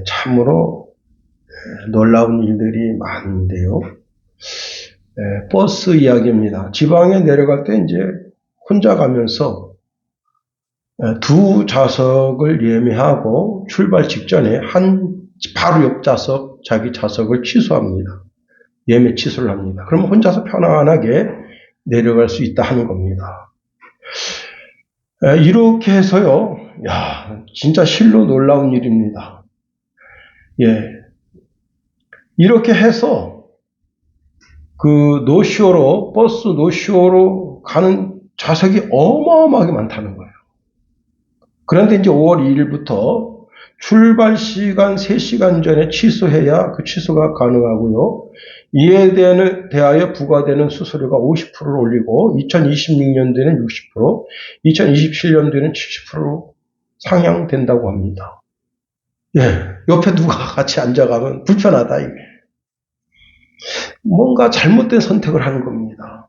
참으로 놀라운 일들이 많은데요. 버스 이야기입니다. 지방에 내려갈 때 이제 혼자 가면서 두 좌석을 예매하고 출발 직전에 바로 옆 좌석, 자기 좌석을 취소합니다. 예매 취소를 합니다. 그러면 혼자서 편안하게 내려갈 수 있다 하는 겁니다. 이렇게 해서요, 진짜 실로 놀라운 일입니다. 이렇게 해서 버스 노쇼로 가는 좌석이 어마어마하게 많다는 거예요. 그런데 이제 5월 2일부터 출발 시간 3시간 전에 취소해야 그 취소가 가능하고요. 이에 대하여 부과되는 수수료가 50%를 올리고 2026년도에는 60%, 2027년도에는 70%로 상향된다고 합니다. 옆에 누가 같이 앉아가면 불편하다, 이게. 뭔가 잘못된 선택을 하는 겁니다.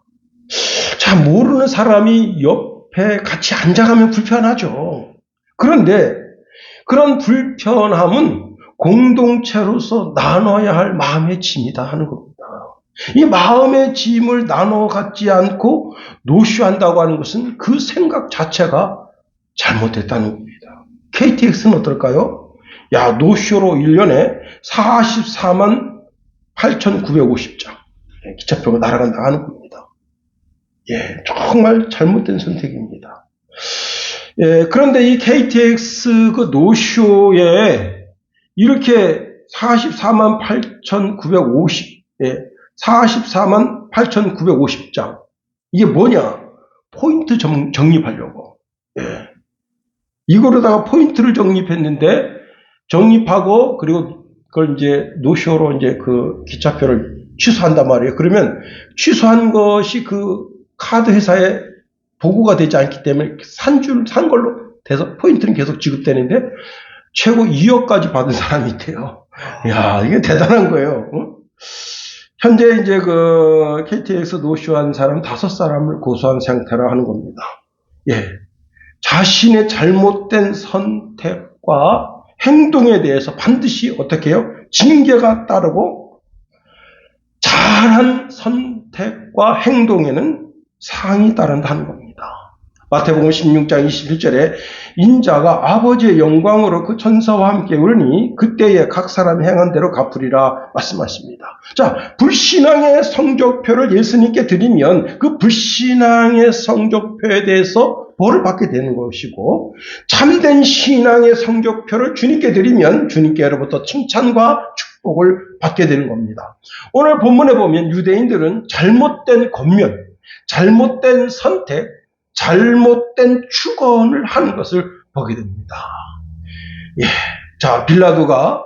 자, 모르는 사람이 옆에 같이 앉아가면 불편하죠. 그런데 그런 불편함은 공동체로서 나눠야 할 마음의 짐이다 하는 겁니다. 이 마음의 짐을 나눠 갖지 않고 노쇼한다고 하는 것은 그 생각 자체가 잘못됐다는 겁니다. KTX는 어떨까요? 노쇼로 1년에 44만 8,950장 기차표가 날아간다 하는 겁니다. 정말 잘못된 선택입니다. 그런데 이 KTX 그 노쇼에 이렇게 44만 8,950장. 이게 뭐냐? 포인트 적립하려고. 이거로다가 포인트를 적립했는데, 적립하고, 그리고 그걸 이제 노쇼로 이제 그 기차표를 취소한단 말이에요. 그러면 취소한 것이 그 카드 회사에 보고가 되지 않기 때문에 산 걸로 돼서 포인트는 계속 지급되는데 최고 2억까지 받은 사람이 있대요. 이게 대단한 거예요. 현재 이제 그 KTX 노쇼한 사람 5사람을 고소한 상태라 하는 겁니다. 자신의 잘못된 선택과 행동에 대해서 반드시 어떻게 해요? 징계가 따르고 잘한 선택과 행동에는 상이 따른다는 겁니다. 마태복음 16장 21절에 인자가 아버지의 영광으로 그 천사와 함께 오르니 그때에 각 사람이 행한 대로 갚으리라 말씀하십니다. 자, 불신앙의 성적표를 예수님께 드리면 그 불신앙의 성적표에 대해서 벌을 받게 되는 것이고, 참된 신앙의 성적표를 주님께 드리면 주님께로부터 칭찬과 축복을 받게 되는 겁니다. 오늘 본문에 보면 유대인들은 잘못된 권면, 잘못된 선택, 잘못된 축원을 하는 것을 보게 됩니다. 자, 빌라도가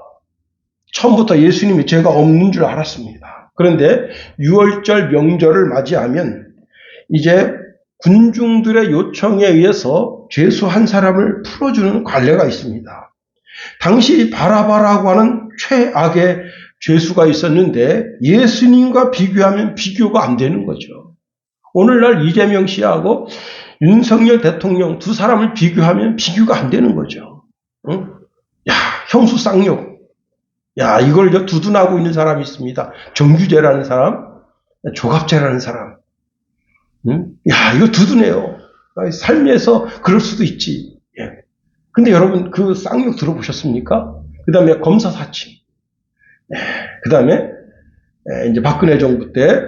처음부터 예수님이 죄가 없는 줄 알았습니다. 그런데 6월절 명절을 맞이하면 이제 군중들의 요청에 의해서 죄수 한 사람을 풀어주는 관례가 있습니다. 당시 바라바라고 하는 최악의 죄수가 있었는데 예수님과 비교하면 비교가 안 되는 거죠. 오늘날 이재명 씨하고 윤석열 대통령 두 사람을 비교하면 비교가 안 되는 거죠. 형수 쌍욕. 이걸 두둔하고 있는 사람이 있습니다. 정규제라는 사람, 조갑제라는 사람. 이거 두둔해요. 삶에서 그럴 수도 있지. 근데 여러분, 그 쌍욕 들어보셨습니까? 그 다음에 검사 사칭. 그 다음에, 이제 박근혜 정부 때,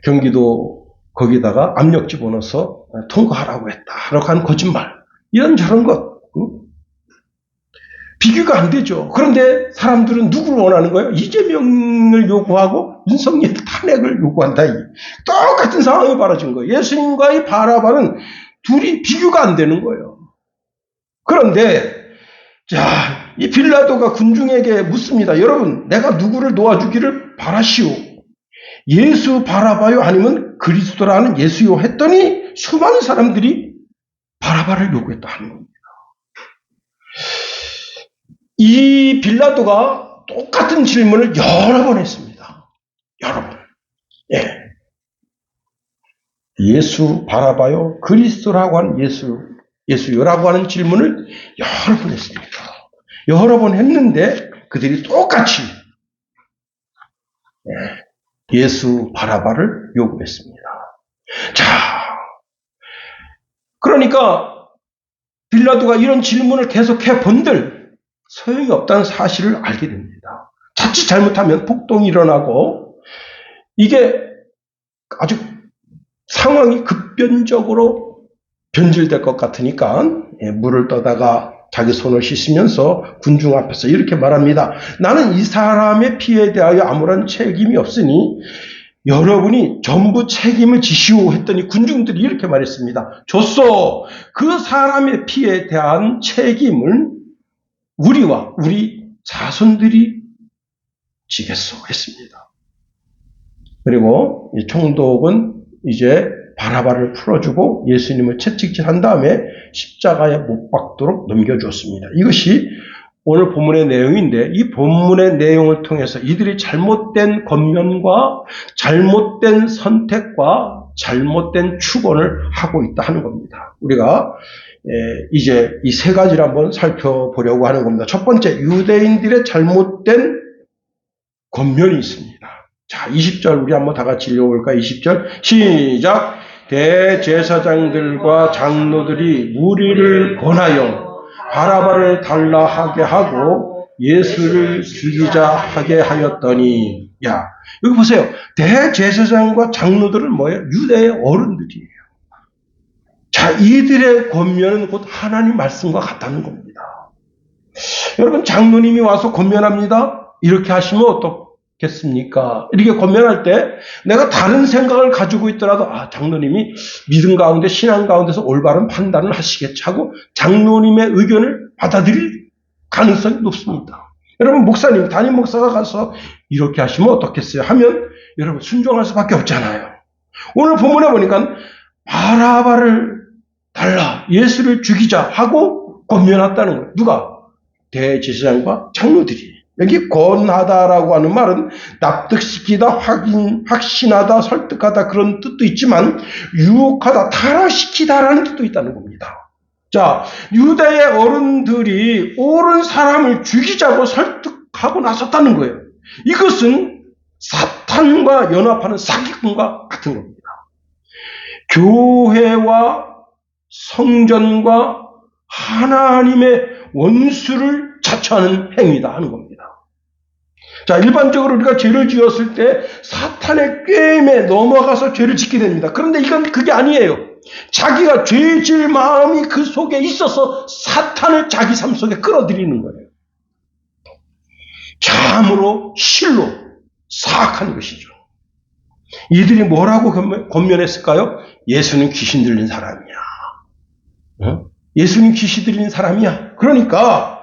경기도 거기다가 압력 집어넣어서 통과하라고 했다. 라고 하는 거짓말. 이런저런 것. 비교가 안 되죠. 그런데 사람들은 누구를 원하는 거예요? 이재명을 요구하고 윤석열 탄핵을 요구한다. 똑같은 상황이 벌어진 거예요. 예수님과 이 바라바는 둘이 비교가 안 되는 거예요. 그런데 이 빌라도가 군중에게 묻습니다. 여러분, 내가 누구를 도와주기를 바라시오? 예수 바라바요? 아니면 그리스도라는 예수요? 했더니 수많은 사람들이 바라바를 요구했다 하는 겁니다. 이 빌라도가 똑같은 질문을 여러 번 했습니다. 여러 번. 예수 바라바요? 그리스도라고 하는 예수 예수여라고 하는 질문을 여러 번 했습니다. 여러 번 했는데 그들이 똑같이 예수 바라바를 요구했습니다. 자, 그러니까 빌라도가 이런 질문을 계속해 본들 소용이 없다는 사실을 알게 됩니다. 자칫 잘못하면 폭동이 일어나고 이게 아주 상황이 급변적으로 변질될 것 같으니까 물을 떠다가 자기 손을 씻으면서 군중 앞에서 이렇게 말합니다. 나는 이 사람의 피해에 대하여 아무런 책임이 없으니 여러분이 전부 책임을 지시오 했더니 군중들이 이렇게 말했습니다. 좋소. 그 사람의 피해에 대한 책임을 우리와 우리 자손들이 지겠소 했습니다. 그리고 이 총독은 이제 바라바를 풀어주고 예수님을 채찍질한 다음에 십자가에 못 박도록 넘겨주었습니다. 이것이 오늘 본문의 내용인데 이 본문의 내용을 통해서 이들이 잘못된 권면과 잘못된 선택과 잘못된 추론을 하고 있다 하는 겁니다. 우리가 이제 이 세 가지를 한번 살펴보려고 하는 겁니다. 첫 번째, 유대인들의 잘못된 권면이 있습니다. 자, 20절 우리 한번 다 같이 읽어볼까요? 20절 시작. 대제사장들과 장로들이 무리를 권하여 바라바를 달라 하게 하고 예수를 죽이자 하게 하였더니, 야, 여기 보세요. 대제사장과 장로들은 뭐예요? 유대의 어른들이에요. 자, 이들의 권면은 곧 하나님 말씀과 같다는 겁니다. 여러분, 장로님이 와서 권면합니다. 이렇게 하시면 어떻겠습니까? 이렇게 권면할 때 내가 다른 생각을 가지고 있더라도 장로님이 믿음 가운데 신앙 가운데서 올바른 판단을 하시겠지 하고 장로님의 의견을 받아들일 가능성이 높습니다. 여러분, 목사님, 담임 목사가 가서 이렇게 하시면 어떻겠어요? 하면 여러분 순종할 수밖에 없잖아요. 오늘 본문에 보니까 바라바를 달라, 예수를 죽이자 하고 권면했다는 거예요. 누가? 대제사장과 장로들이. 여기 권하다라고 하는 말은 납득시키다, 확신하다, 설득하다 그런 뜻도 있지만 유혹하다, 타락시키다라는 뜻도 있다는 겁니다. 자, 유대의 어른들이 옳은 사람을 죽이자고 설득하고 나섰다는 거예요. 이것은 사탄과 연합하는 사기꾼과 같은 겁니다. 교회와 성전과 하나님의 원수를 자처하는 행위다 하는 겁니다. 자, 일반적으로 우리가 죄를 지었을 때 사탄의 꾀임에 넘어가서 죄를 짓게 됩니다. 그런데 이건 그게 아니에요. 자기가 죄 지을 마음이 그 속에 있어서 사탄을 자기 삶 속에 끌어들이는 거예요. 참으로 실로 사악한 것이죠. 이들이 뭐라고 권면했을까요? 예수는 귀신 들린 사람이야. 예수는 귀신 들린 사람이야. 그러니까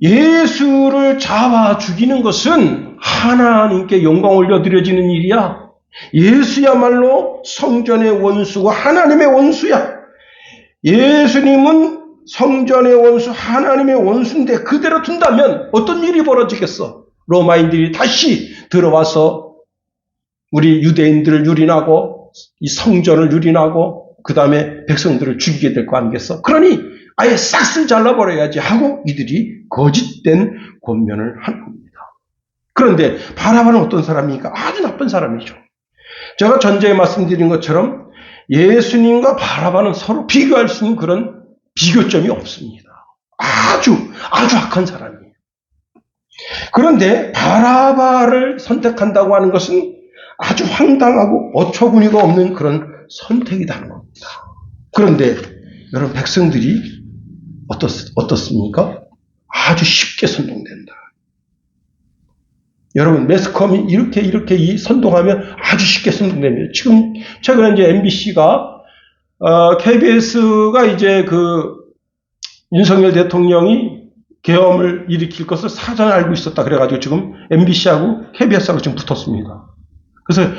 예수를 잡아 죽이는 것은 하나님께 영광 올려드려지는 일이야. 예수야말로 성전의 원수고 하나님의 원수야. 예수님은 성전의 원수, 하나님의 원수인데 그대로 둔다면 어떤 일이 벌어지겠어? 로마인들이 다시 들어와서 우리 유대인들을 유린하고 이 성전을 유린하고 그 다음에 백성들을 죽이게 될 거 아니겠어? 그러니 아예 싹쓸 잘라버려야지 하고 이들이 거짓된 권면을 한 겁니다. 그런데 바라바는 어떤 사람입니까? 아주 나쁜 사람이죠. 제가 전제에 말씀드린 것처럼 예수님과 바라바는 서로 비교할 수 있는 그런 비교점이 없습니다. 아주 악한 사람이에요. 그런데 바라바를 선택한다고 하는 것은 아주 황당하고 어처구니가 없는 그런 선택이라는 겁니다. 그런데 여러분, 백성들이 어떻습니까? 아주 쉽게 선동된다. 여러분, 매스컴이 이렇게 이 선동하면 아주 쉽게 선동됩니다. 지금 최근에 이제 MBC가 KBS가 이제 그 윤석열 대통령이 계엄을 일으킬 것을 사전에 알고 있었다. 그래가지고 지금 MBC하고 KBS하고 지금 붙었습니다. 그래서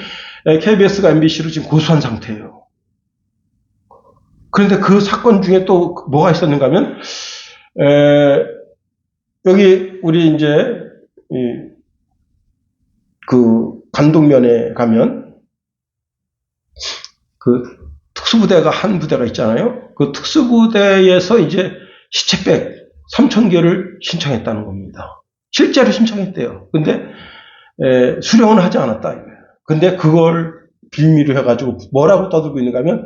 KBS가 MBC를 지금 고소한 상태예요. 그런데 그 사건 중에 또 뭐가 있었는가 하면, 여기 우리 이제, 그 관동면에 가면, 그 특수부대가 한 부대가 있잖아요. 그 특수부대에서 이제 시체백 3,000개를 신청했다는 겁니다. 실제로 신청했대요. 근데 수령은 하지 않았다. 근데 그걸 빌미로 해가지고 뭐라고 떠들고 있는가 하면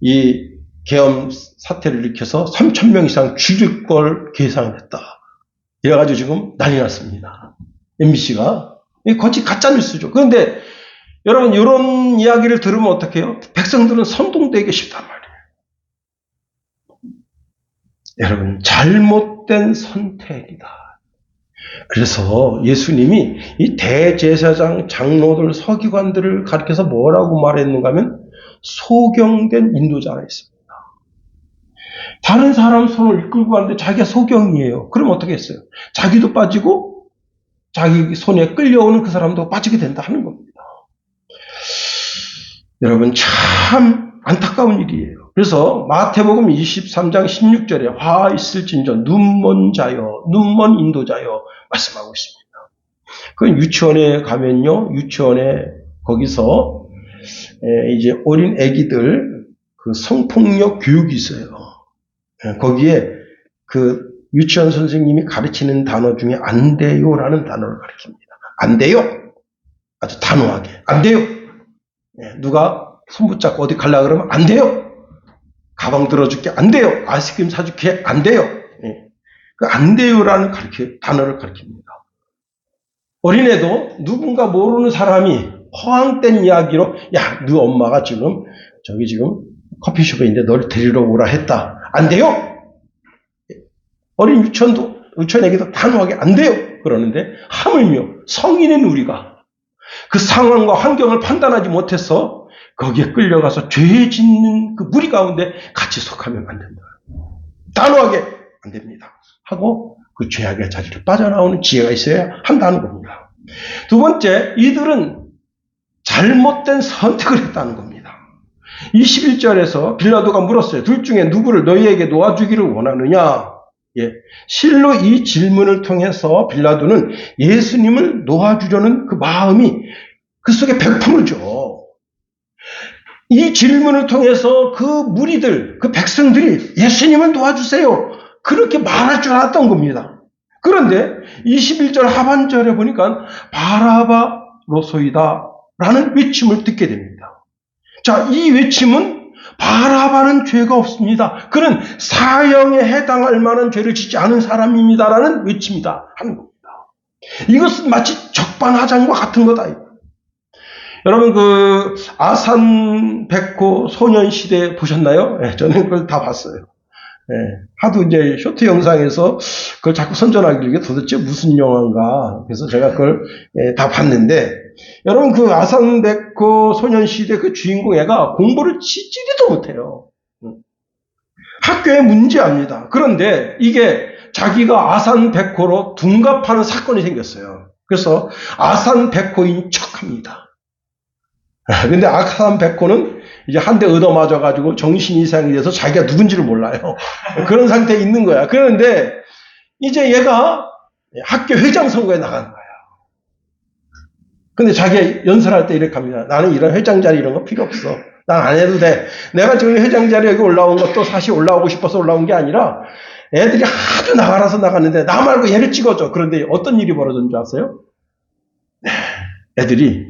이 계엄 사태를 일으켜서 3,000명 이상 죽일 걸 계산했다. 이래가지고 지금 난리 났습니다. MBC가. 거짓 가짜뉴스죠. 그런데 여러분 이런 이야기를 들으면 어떻게 해요? 백성들은 선동되기 쉽단 말이에요. 여러분 잘못된 선택이다. 그래서 예수님이 이 대제사장, 장로들, 서기관들을 가리켜서 뭐라고 말했는가 하면 소경된 인도자가 있습니다. 다른 사람 손을 이끌고 가는데 자기가 소경이에요. 그럼 어떻게 했어요? 자기도 빠지고 자기 손에 끌려오는 그 사람도 빠지게 된다 하는 겁니다. 여러분 참 안타까운 일이에요. 그래서 마태복음 23장 16절에 화 있을진저 눈먼 자여 눈먼 인도자여 말씀하고 있습니다. 그 유치원에 가면요, 유치원에 거기서 이제 어린 아기들 그 성폭력 교육이 있어요. 거기에 그 유치원 선생님이 가르치는 단어 중에 안 돼요라는 단어를 가르칩니다. 안 돼요. 아주 단호하게 안 돼요. 누가 손 붙잡고 어디 가려고 그러면 안 돼요. 가방 들어줄게 안 돼요. 아이스크림 사줄게 안 돼요. 그 안 돼요라는 단어를 가르칩니다. 어린애도 누군가 모르는 사람이 허황된 이야기로 야, 너 엄마가 지금 저기 지금 커피숍에 있는데 널 데리러 오라 했다. 안 돼요. 어린 유치원에게도 단호하게 안 돼요. 그러는데 하물며 성인인 우리가 그 상황과 환경을 판단하지 못해서 거기에 끌려가서 죄 짓는 그 무리 가운데 같이 속하면 안 된다. 단호하게 안 됩니다. 하고 그 죄악의 자리를 빠져나오는 지혜가 있어야 한다는 겁니다. 두 번째, 이들은 잘못된 선택을 했다는 겁니다. 21절에서 빌라도가 물었어요. 둘 중에 누구를 너희에게 놓아주기를 원하느냐? 실로 이 질문을 통해서 빌라도는 예수님을 놓아주려는 그 마음이 그 속에 백품을 줘. 이 질문을 통해서 그 무리들, 그 백성들이 예수님을 놓아주세요. 그렇게 말할 줄 알았던 겁니다. 그런데 21절 하반절에 보니까 바라바로소이다 라는 외침을 듣게 됩니다. 자, 이 외침은 바라바는 죄가 없습니다. 그는 사형에 해당할 만한 죄를 짓지 않은 사람입니다라는 외침이다 하는 겁니다. 이것은 마치 적반하장과 같은 거다. 여러분 그 아산백호 소년시대 보셨나요? 저는 그걸 다 봤어요. 하도 이제 쇼트 영상에서 그걸 자꾸 선전하길래 이게 도대체 무슨 영화인가. 그래서 제가 그걸 다 봤는데, 여러분 그 아산백호 소년시대 그 주인공 애가 공부를 지지리도 못해요. 학교에 문제합니다. 그런데 이게 자기가 아산백호로 둔갑하는 사건이 생겼어요. 그래서 아산백호인 척합니다. 근데 아산백호는 이제 한 대 얻어맞아가지고 정신 이상이 돼서 자기가 누군지를 몰라요. 그런 상태에 있는 거야. 그런데 이제 얘가 학교 회장 선거에 나간 거야. 근데 자기가 연설할 때 이렇게 합니다. 나는 이런 회장 자리 이런 거 필요 없어. 난 안 해도 돼. 내가 지금 회장 자리에 여기 올라온 것도 사실 올라오고 싶어서 올라온 게 아니라 애들이 하도 나가라서 나갔는데 나 말고 얘를 찍어줘. 그런데 어떤 일이 벌어졌는지 아세요? 애들이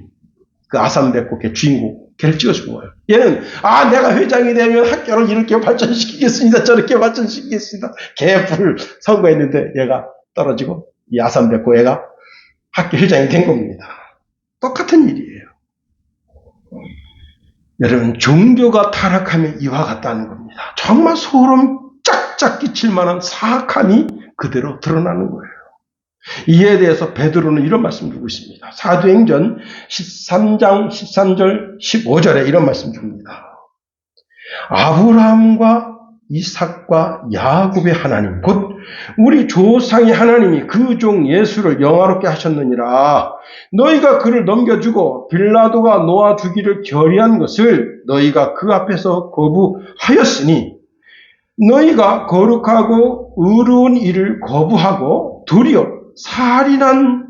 그 아산백호 걔 주인공 걔를 찍어준 거예요. 얘는 내가 회장이 되면 학교를 이렇게 발전시키겠습니다. 저렇게 발전시키겠습니다. 개뿔 선거했는데 얘가 떨어지고 이 아산백호 애가 학교 회장이 된 겁니다. 똑같은 일이에요. 여러분 종교가 타락하면 이와 같다는 겁니다. 정말 소름 짝짝 끼칠 만한 사악함이 그대로 드러나는 거예요. 이에 대해서 베드로는 이런 말씀 주고 있습니다. 사도행전 13장 13절 15절에 이런 말씀 줍니다. 아브라함과 이삭과 야곱의 하나님 곧 우리 조상의 하나님이 그 종 예수를 영화롭게 하셨느니라. 너희가 그를 넘겨주고 빌라도가 놓아주기를 결의한 것을 너희가 그 앞에서 거부하였으니 너희가 거룩하고 의로운 일을 거부하고 도리어 살인한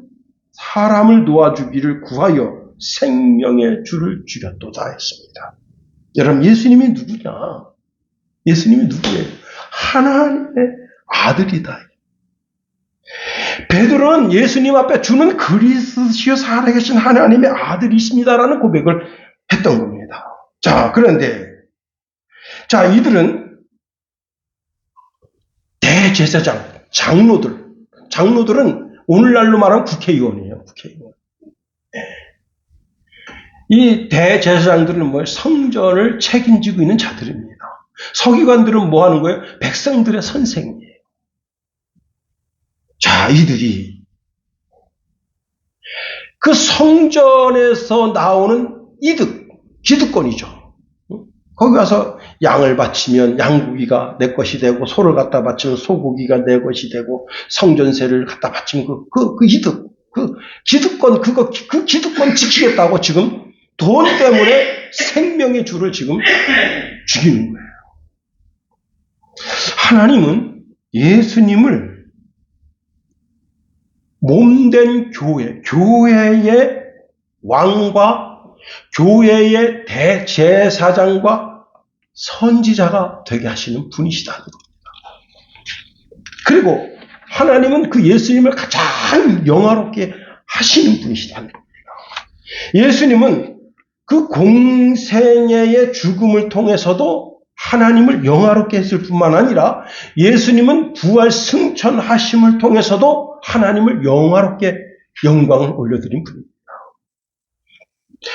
사람을 놓아주기를 구하여 생명의 줄을 줄였도다 했습니다. 여러분 예수님이 누구냐? 예수님이 누구예요? 하나님의 아들이다. 베드로는 예수님 앞에 주는 그리스도시여 살아계신 하나님의 아들이십니다라는 고백을 했던 겁니다. 자, 그런데 이들은 대제사장, 장로들은 오늘날로 말하면 국회의원이에요. 국회의원. 이 대제사장들은 뭐예요? 성전을 책임지고 있는 자들입니다. 서기관들은 뭐 하는 거예요? 백성들의 선생이에요. 자, 이들이 그 성전에서 나오는 이득, 기득권이죠. 거기 가서 양을 바치면 양고기가 내 것이 되고, 소를 갖다 바치면 소고기가 내 것이 되고, 성전세를 갖다 바치면 그 이득, 그 기득권, 그 기득권 지키겠다고 지금 돈 때문에 생명의 주를 지금 죽이는 거예요. 하나님은 예수님을 몸된 교회의 왕과 교회의 대제사장과 선지자가 되게 하시는 분이시다는 겁니다. 그리고 하나님은 그 예수님을 가장 영화롭게 하시는 분이시다는 겁니다. 예수님은 그 공생애의 죽음을 통해서도 하나님을 영화롭게 했을 뿐만 아니라 예수님은 부활 승천하심을 통해서도 하나님을 영화롭게 영광을 올려드린 분입니다.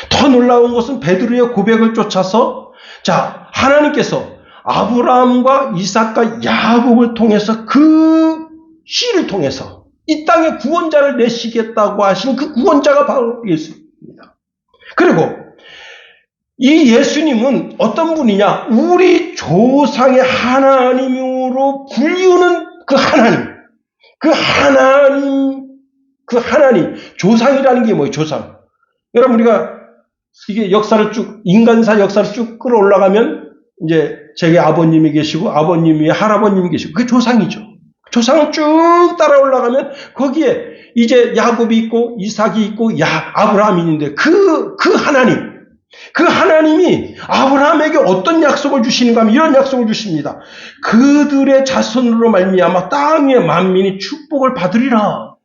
더 놀라운 것은 베드로의 고백을 쫓아서 하나님께서 아브라함과 이삭과 야곱을 통해서 그 씨를 통해서 이 땅에 구원자를 내시겠다고 하신 그 구원자가 바로 예수입니다. 그리고 이 예수님은 어떤 분이냐? 우리 조상의 하나님으로 불리우는 그 하나님, 조상이라는 게 뭐예요? 조상. 여러분, 우리가 이게 인간사 역사를 쭉 끌어올라가면, 이제 제게 아버님이 계시고, 아버님이 할아버님이 계시고, 그게 조상이죠. 조상을 쭉 따라 올라가면, 거기에 이제 야곱이 있고, 이삭이 있고, 아브라함이 있는데, 그 하나님이 아브라함에게 어떤 약속을 주시는가 하면 이런 약속을 주십니다. 그들의 자손으로 말미암아 땅의 만민이 축복을 받으리라.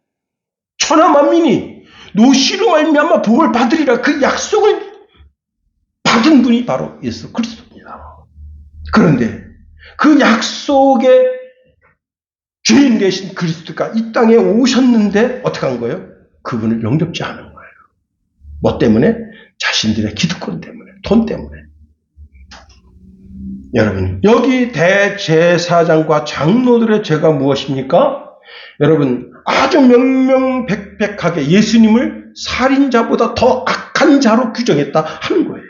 천하 만민이 노시로 말미암아 복을 받으리라. 그 약속을 받은 분이 바로 예수 그리스도입니다. 그런데 그 약속의 주인 되신 그리스도가 이 땅에 오셨는데 어떻게 한 거예요? 그분을 영접지 않은 거예요. 뭐 때문에? 자신들의 기득권 때문에, 돈 때문에. 여러분, 여기 대제사장과 장로들의 죄가 무엇입니까? 여러분, 아주 명명백백하게 예수님을 살인자보다 더 악한 자로 규정했다 하는 거예요.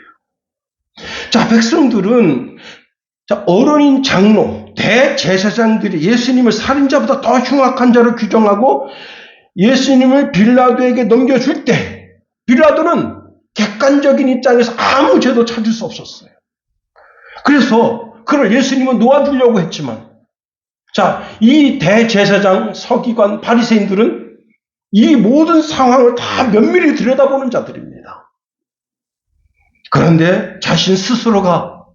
백성들은 어른인 장로, 대제사장들이 예수님을 살인자보다 더 흉악한 자로 규정하고 예수님을 빌라도에게 넘겨줄 때 빌라도는 객관적인 입장에서 아무 죄도 찾을 수 없었어요. 그래서 그를 예수님은 놓아주려고 했지만 이 대제사장, 서기관, 바리새인들은 이 모든 상황을 다 면밀히 들여다보는 자들입니다. 그런데 자신 스스로가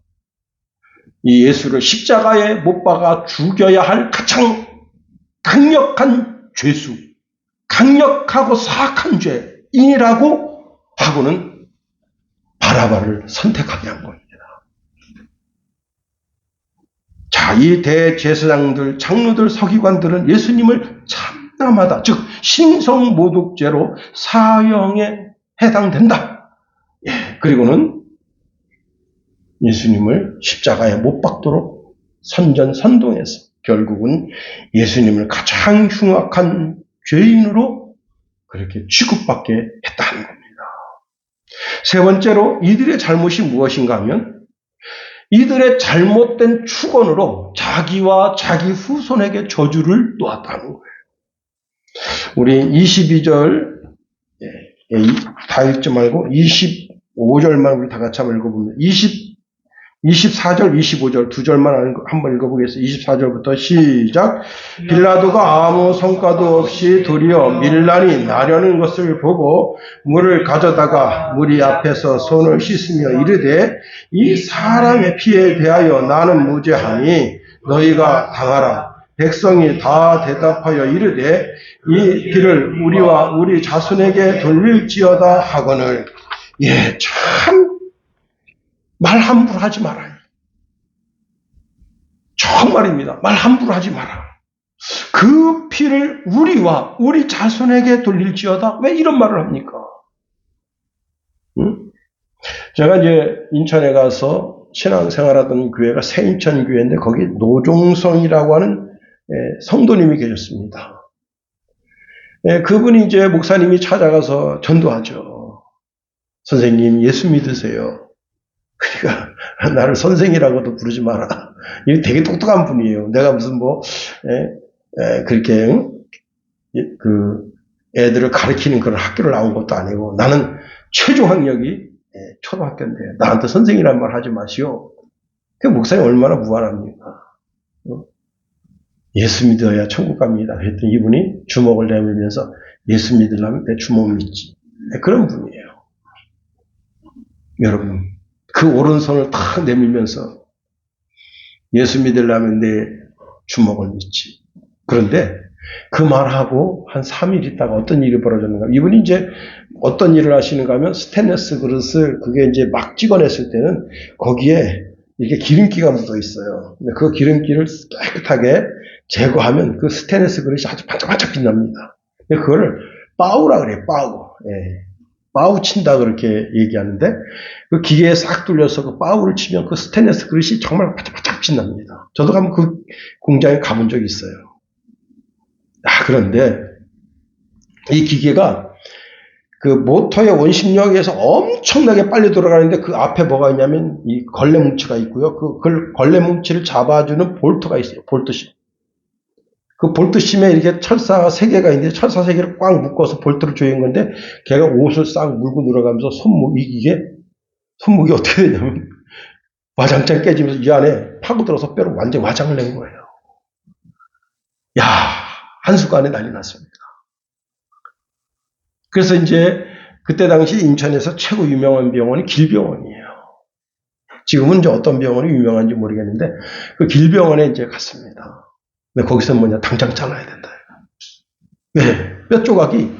이 예수를 십자가에 못 박아 죽여야 할 가장 강력한 죄수, 강력하고 사악한 죄인이라고 하고는 바라바를 선택하게 한 겁니다. 이 대제사장들, 장로들, 서기관들은 예수님을 참남하다, 즉 신성모독죄로 사형에 해당된다. 그리고는 예수님을 십자가에 못 박도록 선전선동해서 결국은 예수님을 가장 흉악한 죄인으로 그렇게 취급받게 했다는 겁니다. 세 번째로 이들의 잘못이 무엇인가 하면 이들의 잘못된 축원으로 자기와 자기 후손에게 저주를 놓았다는 거예요. 우리 22절 다 읽지 말고 25절만 우리 다 같이 한번 읽어보면 24절, 25절 두 절만 한번 읽어보겠습니다. 24절부터 시작. 빌라도가 아무 성과도 없이 도리어 밀란이 나려는 것을 보고 물을 가져다가 무리 앞에서 손을 씻으며 이르되 이 사람의 피에 대하여 나는 무죄하니 너희가 당하라. 백성이 다 대답하여 이르되 이 피를 우리와 우리 자손에게 돌릴지어다 하거늘. 예, 참 말 함부로 하지 마라. 정말입니다. 말 함부로 하지 마라. 그 피를 우리와 우리 자손에게 돌릴지어다. 왜 이런 말을 합니까? 응? 제가 이제 인천에 가서 신앙생활하던 교회가 새인천 교회인데 거기 노종성이라고 하는 성도님이 계셨습니다. 그분이 이제 목사님이 찾아가서 전도하죠. 선생님 예수 믿으세요. 그러니까 나를 선생이라고도 부르지 마라. 이게 되게 똑똑한 분이에요. 내가 무슨 그렇게 그 애들을 가르치는 그런 학교를 나온 것도 아니고 나는 최종 학력이 초등학교인데 나한테 선생이란 말 하지 마시오. 그 목사님 얼마나 무한합니까? 예수 믿어야 천국 갑니다. 그랬더니 이분이 주먹을 내밀면서 예수 믿으려면 내 주먹 믿지. 그런 분이에요. 여러분. 그 오른손을 탁 내밀면서 예수 믿으려면 내 주먹을 믿지. 그런데 그 말하고 한 3일 있다가 어떤 일이 벌어졌는가. 이분이 이제 어떤 일을 하시는가 하면 스테인리스 그릇을 그게 이제 막 찍어냈을 때는 거기에 이렇게 기름기가 묻어 있어요. 근데 그 기름기를 깨끗하게 제거하면 그 스테인리스 그릇이 아주 반짝반짝 빛납니다. 근데 그거를 빠우라 그래요. 빠우. 예. 빠우 친다 그렇게 얘기하는데 그 기계에 싹 뚫려서 그 빠우를 치면 그 스테인리스 그릇이 정말 바짝바짝 빛납니다. 저도 가면 그 공장에 가본 적이 있어요. 그런데 이 기계가 그 모터의 원심력에서 엄청나게 빨리 돌아가는데 그 앞에 뭐가 있냐면 이 걸레 뭉치가 있고요. 그 걸레 뭉치를 잡아주는 볼트가 있어요. 볼트심. 그 볼트심에 이렇게 철사 3개가 있는데 철사 3개를 꽉 묶어서 볼트를 조이는 건데 걔가 옷을 싹 물고 늘어가면서 손목이 어떻게 되냐면 와장창 깨지면서 이 안에 파고들어서 뼈로 완전 와장을 낸 거예요. 야, 한순간에 난리 났습니다. 그래서 이제 그때 당시 인천에서 최고 유명한 병원이 길병원이에요. 지금은 이제 어떤 병원이 유명한지 모르겠는데 그 길병원에 이제 갔습니다. 근데 거기서 당장 잘라야 된다. 왜? 뼈 조각이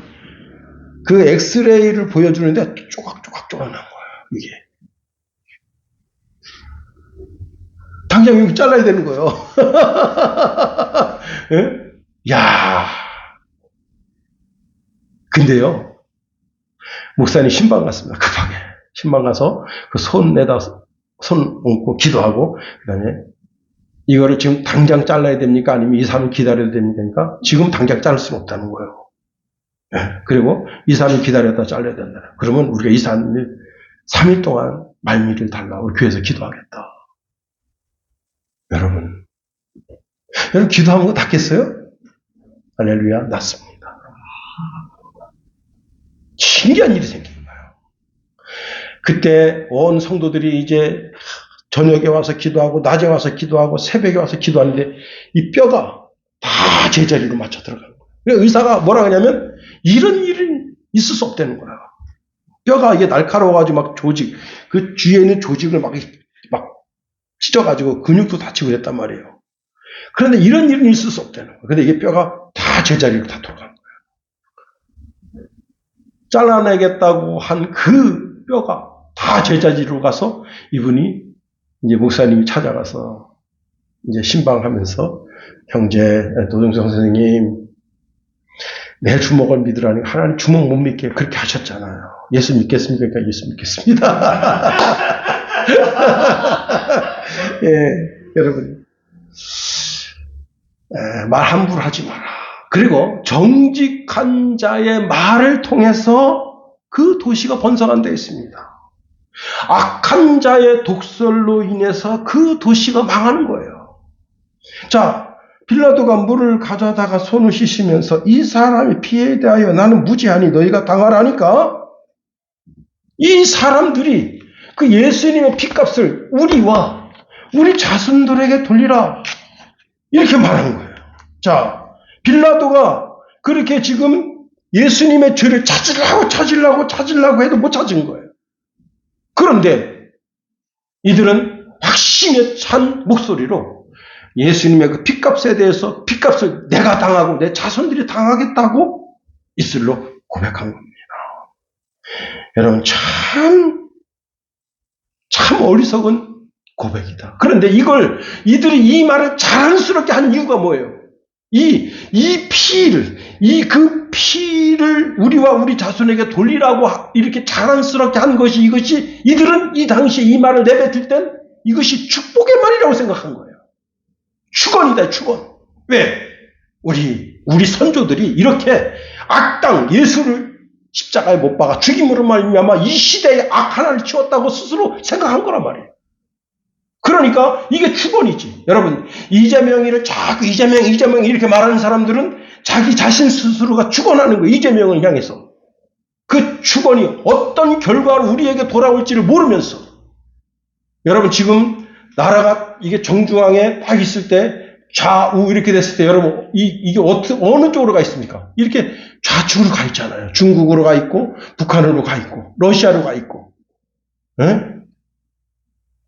그 엑스레이를 보여주는데 조각 난 거예요. 이게. 당장 여기 잘라야 되는 거예요. 예? 야. 근데요. 목사님 신방 갔습니다. 급하게. 신방 가서 그 손 얹고 기도하고 그다음에 이거를 지금 당장 잘라야 됩니까? 아니면 2, 3일 기다려야 됩니까? 지금 당장 자를 수는 없다는 거예요. 네. 그리고 2, 3일 기다렸다 잘라야 된다. 그러면 우리가 2, 3일 동안 말미를 달라. 우리 교회에서 기도하겠다. 여러분 기도하는 거 닿겠어요? 할렐루야, 낫습니다. 신기한 일이 생긴 거예요. 그때 온 성도들이 이제 저녁에 와서 기도하고 낮에 와서 기도하고 새벽에 와서 기도하는데 이 뼈가 다 제자리로 맞춰 들어가는 거예요. 그래서 의사가 뭐라 하냐면 이런 일은 있을 수 없다는 거야. 뼈가 이게 날카로워가지고 막 그 뒤에 있는 조직을 막 찢어가지고 근육도 다치고 그랬단 말이에요. 그런데 이런 일은 있을 수 없다는 거예요. 근데 이게 뼈가 다 제자리로 다 돌아가는 거예요. 잘라내겠다고 한 그 뼈가 다 제자리로 가서 이분이 이제 목사님이 찾아가서 이제 신방하면서 형제 노종성 선생님 내 주먹을 믿으라니 하나님 주먹 못 믿게 그렇게 하셨잖아요. 예수 믿겠습니까? 그러니까 예수 믿겠습니다. 예, 여러분 말 함부로 하지 마라. 그리고 정직한 자의 말을 통해서 그 도시가 번성한 데 있습니다. 악한 자의 독설로 인해서 그 도시가 망하는 거예요. 자, 빌라도가 물을 가져다가 손을 씻으면서 이 사람의 피해에 대하여 나는 무죄하니 너희가 당하라니까 이 사람들이 그 예수님의 피값을 우리와 우리 자손들에게 돌리라. 이렇게 말한 거예요. 자, 빌라도가 그렇게 지금 예수님의 죄를 찾으려고 해도 못 찾은 거예요. 그런데 이들은 확신에 찬 목소리로 예수님의 그 피값에 대해서 피값을 내가 당하고 내 자손들이 당하겠다고 입술로 고백한 겁니다. 여러분 참 어리석은 고백이다. 그런데 이들이 이 말을 자랑스럽게 한 이유가 뭐예요? 그 피를 우리와 우리 자손에게 돌리라고 이렇게 자랑스럽게 한 것이 이들은 이 당시에 이 말을 내뱉을 땐 이것이 축복의 말이라고 생각한 거예요. 축원이다, 축원. 왜? 우리 선조들이 이렇게 악당 예수를 십자가에 못 박아 죽임으로 말미암아 이 시대의 악 하나를 치웠다고 스스로 생각한 거란 말이에요. 그러니까 이게 축원이지. 여러분, 이재명이를 자꾸 이재명 이렇게 말하는 사람들은 자기 자신 스스로가 축원하는 거예요. 이재명을 향해서. 그 축원이 어떤 결과로 우리에게 돌아올지를 모르면서. 여러분, 지금 나라가 이게 정중앙에 딱 있을 때 좌우 이렇게 됐을 때 여러분 이게 어느 쪽으로 가 있습니까? 이렇게 좌측으로 가 있잖아요. 중국으로 가 있고 북한으로 가 있고 러시아로 가 있고. 에?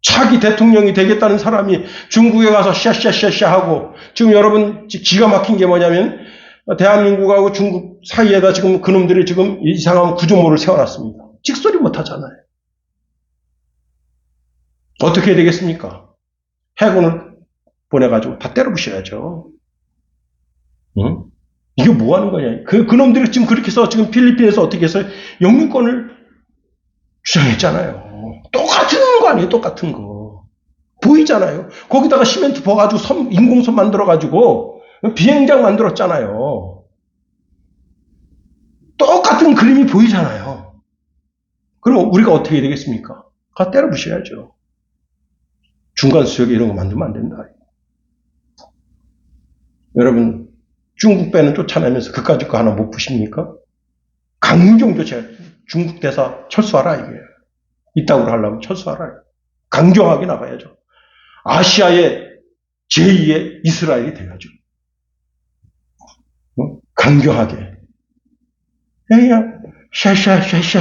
차기 대통령이 되겠다는 사람이 중국에 가서 샤샤샤샤 하고 지금 여러분 기가 막힌 게 뭐냐면 대한민국하고 중국 사이에다 지금 그놈들이 지금 이상한 구조물을 세워놨습니다. 찍소리 못 하잖아요. 어떻게 해야 되겠습니까? 해군을 보내가지고 다 때려부셔야죠. 응? 이게 뭐 하는 거냐. 그놈들이 지금 그렇게 해서 지금 필리핀에서 어떻게 해서 영유권을 주장했잖아요. 똑같은 거 아니에요, 똑같은 거. 보이잖아요. 거기다가 시멘트 부어가지고 인공섬 만들어가지고 비행장 만들었잖아요. 똑같은 그림이 보이잖아요. 그럼 우리가 어떻게 해야 되겠습니까? 가 때려부셔야죠. 중간수역에 이런 거 만들면 안 된다. 여러분, 중국 배는 쫓아내면서 그까짓 거 하나 못 부십니까? 강경조치해. 중국 대사 철수하라, 이게. 이따구로 하려면 철수하라. 강경하게 나가야죠. 아시아의 제2의 이스라엘이 돼야죠. 강경하게. 그냥 샤샤샤샤.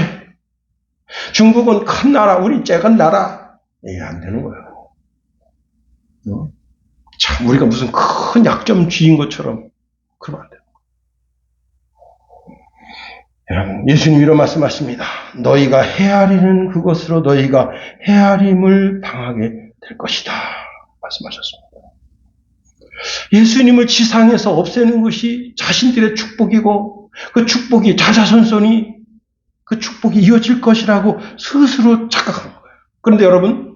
중국은 큰 나라, 우리 작은 나라. 이게 안 되는 거예요. 참 우리가 무슨 큰 약점주의인 것처럼 그러면 안 돼요. 여러분, 예수님 이런 말씀하십니다. 너희가 헤아리는 그것으로 너희가 헤아림을 당하게 될 것이다. 말씀하셨습니다. 예수님을 지상에서 없애는 것이 자신들의 축복이고 그 축복이 자자손손이 그 축복이 이어질 것이라고 스스로 착각한 거예요. 그런데 여러분,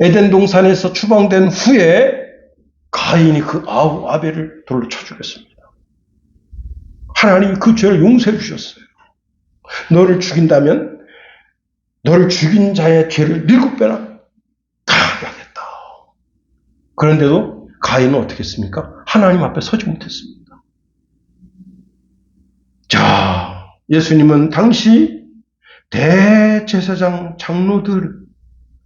에덴 동산에서 추방된 후에 가인이 그 아벨을 돌로 쳐 죽였습니다. 하나님이 그 죄를 용서해 주셨어요. 너를 죽인다면 너를 죽인 자의 죄를 7배나 강하게 하겠다. 그런데도 가인은 어떻게 했습니까? 하나님 앞에 서지 못했습니다. 자, 예수님은 당시 대제사장 장로들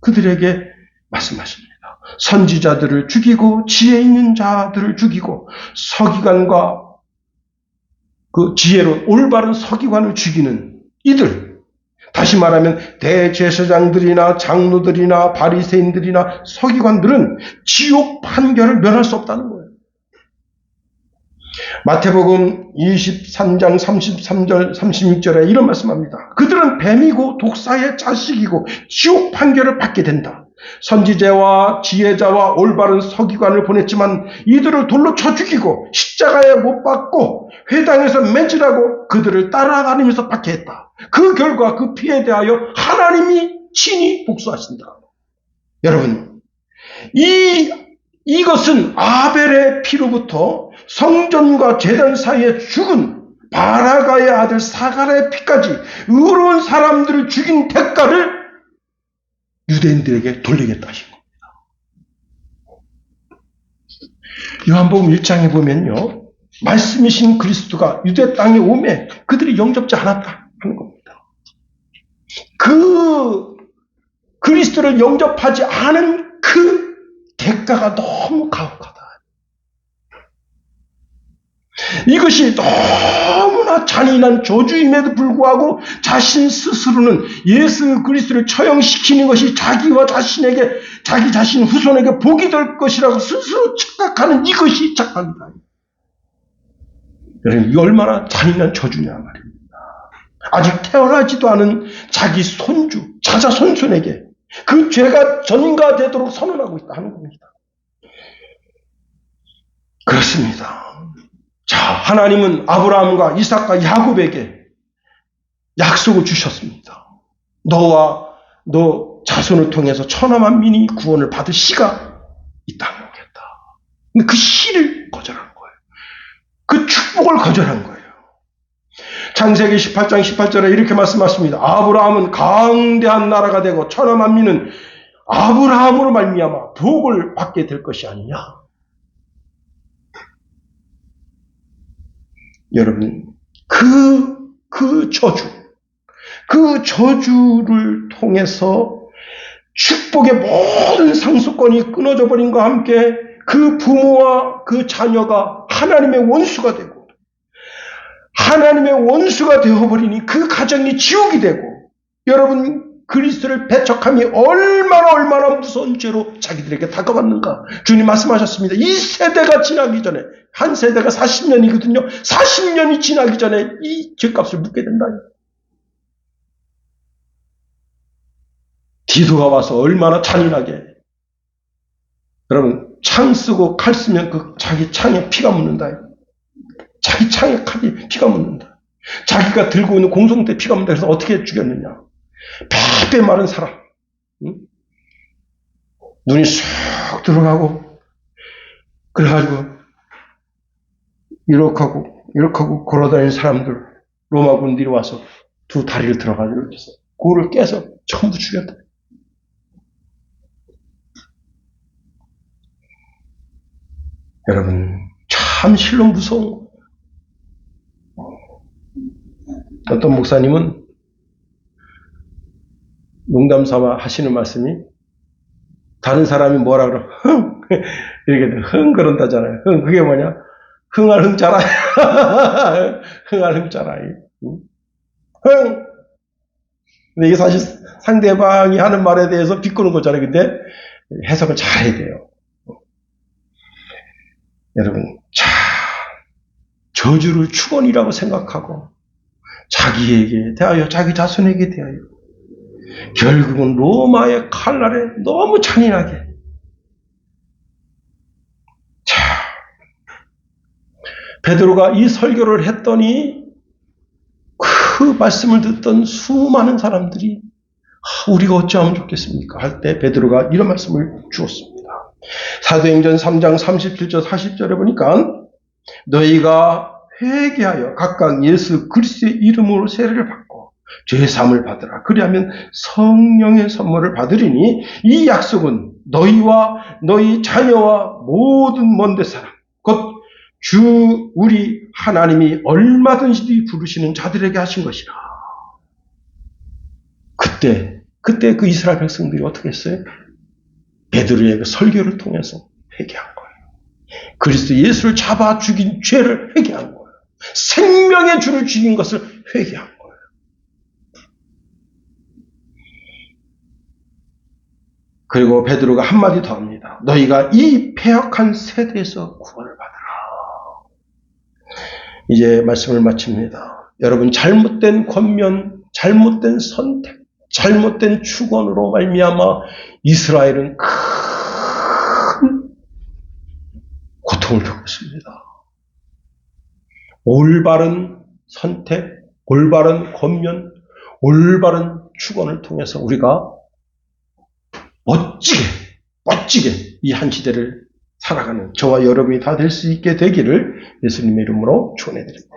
그들에게 말씀하십니다. 선지자들을 죽이고 지혜 있는 자들을 죽이고 서기관과 그 지혜로운 올바른 서기관을 죽이는 이들, 다시 말하면 대제사장들이나 장로들이나 바리새인들이나 서기관들은 지옥 판결을 면할 수 없다는 거예요. 마태복음 23장 33절 36절에 이런 말씀합니다. 그들은 뱀이고 독사의 자식이고 지옥 판결을 받게 된다. 선지자와 지혜자와 올바른 서기관을 보냈지만 이들을 돌로 쳐 죽이고 십자가에 못 박고 회당에서 매질하고 그들을 따라다니면서 박해했다. 그 결과 그 피에 대하여 하나님이 친히 복수하신다. 여러분, 이것은 아벨의 피로부터 성전과 제단 사이에 죽은 바라가의 아들 사가랴의 피까지 의로운 사람들을 죽인 대가를 유대인들에게 돌리겠다 하신 겁니다. 요한복음 1장에 보면요, 말씀이신 그리스도가 유대 땅에 오매 그들이 영접지 않았다 하는 겁니다. 그 그리스도를 영접하지 않은 그 대가가 너무 가혹하다. 이것이 너무나 잔인한 저주임에도 불구하고 자신 스스로는 예수 그리스도를 처형시키는 것이 자기와 자신에게, 자기 자신 후손에게 복이 될 것이라고 스스로 착각하는 이것이 착각이다. 여러분, 이 얼마나 잔인한 저주냐 말입니다. 아직 태어나지도 않은 자기 손주, 자자 손손에게 그 죄가 전가되도록 선언하고 있다 하는 겁니다. 그렇습니다. 자, 하나님은 아브라함과 이삭과 야곱에게 약속을 주셨습니다. 너와 너 자손을 통해서 천하 만민이 구원을 받을 시가 이 땅에 오겠다. 근데 그 시를 거절한 거예요. 그 축복을 거절한 거예요. 창세기 18장 18절에 이렇게 말씀하십니다. 아브라함은 강대한 나라가 되고 천하 만민은 아브라함으로 말미암아 복을 받게 될 것이 아니냐. 여러분, 그 저주를 통해서 축복의 모든 상수권이 끊어져 버린과 함께 그 부모와 그 자녀가 하나님의 원수가 되고 하나님의 원수가 되어버리니 그 가정이 지옥이 되고, 여러분, 그리스도를 배척함이 얼마나 무서운 죄로 자기들에게 다가왔는가. 주님 말씀하셨습니다. 이 세대가 지나기 전에, 한 세대가 40년이거든요. 40년이 지나기 전에 이 죄값을 묻게 된다. 디도가 와서 얼마나 잔인하게, 여러분, 창 쓰고 칼 쓰면 그 자기 창에 피가 묻는다. 자기 창에 칼이 피가 묻는다. 자기가 들고 있는 공성대 피가 묻는다. 그래서 어떻게 죽였느냐. 폐 마른 사람. 응? 눈이 쑥 들어가고, 그래가지고, 이렇게 하고 걸어다니는 사람들, 로마 군들이 와서 두 다리를 들어가지고 이렇게 해서 고를 깨서 전부 죽였다. 여러분, 참 실로 무서운 거예요. 어떤 목사님은 농담 삼아 하시는 말씀이, 다른 사람이 뭐라 그러, 흥! 이렇게 흥 그런다잖아요. 흥, 그게 뭐냐? 흥할 흥자라. 흥할 흥자라. 흥! 근데 이게 사실 상대방이 하는 말에 대해서 비꼬는 거잖아요. 근데 해석을 잘 해야 돼요. 여러분, 저주를 축원이라고 생각하고 자기에게 대하여, 자기 자손에게 대하여 결국은 로마의 칼날에 너무 잔인하게. 베드로가 이 설교를 했더니 그 말씀을 듣던 수많은 사람들이 우리가 어찌하면 좋겠습니까? 할 때 베드로가 이런 말씀을 주었습니다. 사도행전 3장 37절 40절에 보니까 너희가 회개하여 각각 예수 그리스도의 이름으로 세례를 받고 죄사함을 받으라. 그리하면 성령의 선물을 받으리니 이 약속은 너희와 너희 자녀와 모든 먼데 사람 곧 주 우리 하나님이 얼마든지 부르시는 자들에게 하신 것이라. 그때 그 이스라엘 백성들이 어떻게 했어요? 베드로의 그 설교를 통해서 회개한 거예요. 그리스도 예수를 잡아 죽인 죄를 회개한 거예요. 생명의 주를 죽인 것을 회개한 거예요. 그리고 베드로가 한마디 더 합니다. 너희가 이 패역한 세대에서 구원을 받으라. 이제 말씀을 마칩니다. 여러분, 잘못된 권면, 잘못된 선택, 잘못된 축원으로 말미암아 이스라엘은 큰 고통을 겪었습니다. 올바른 선택, 올바른 권면, 올바른 축원을 통해서 우리가 멋지게 이 한 시대를 살아가는 저와 여러분이 다 될 수 있게 되기를 예수님의 이름으로 축원해 드립니다.